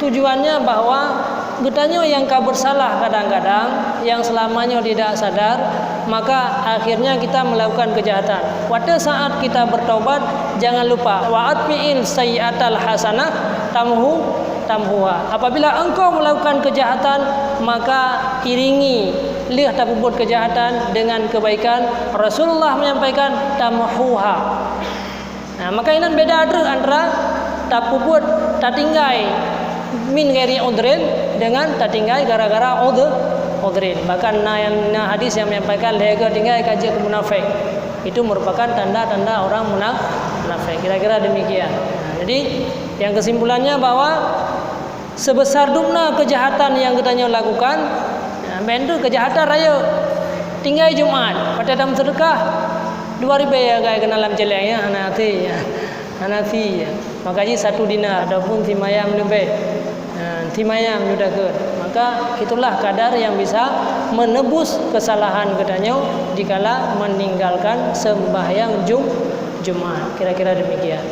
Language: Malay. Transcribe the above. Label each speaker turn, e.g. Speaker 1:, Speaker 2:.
Speaker 1: Tujuannya bahwa getanyo yang bersalah kadang-kadang, yang selamanya tidak sadar, maka akhirnya kita melakukan kejahatan. Pada saat kita bertaubat, jangan lupa wa'atbi'il sayyi'atal hasanah tamhuha. Apabila engkau melakukan kejahatan, maka iringi lih tak berbuat kejahatan dengan kebaikan. Rasulullah menyampaikan tamhuha. Nah, maka ini beda antara tak berbuat tak tinggai min ghairi udrin dengan tak tinggai gara-gara udrin. Bahkan hadis yang menyampaikan lega tinggai kaji munafik itu merupakan tanda-tanda orang munafik. Kira-kira demikian. Nah, jadi yang kesimpulannya bahwa sebesar dumna kejahatan yang kita lakukan, bentuk kejahatan raya tinggai Jumat pada dalam sedekah 2000 ya gaya kenalam celengnya Hanafi ya. Makanya 1 dinar ataupun timayam lebih. Timayam sudah ke. Maka itulah kadar yang bisa menebus kesalahan kedanyo dikala meninggalkan sembahyang Jumat. Kira-kira demikian.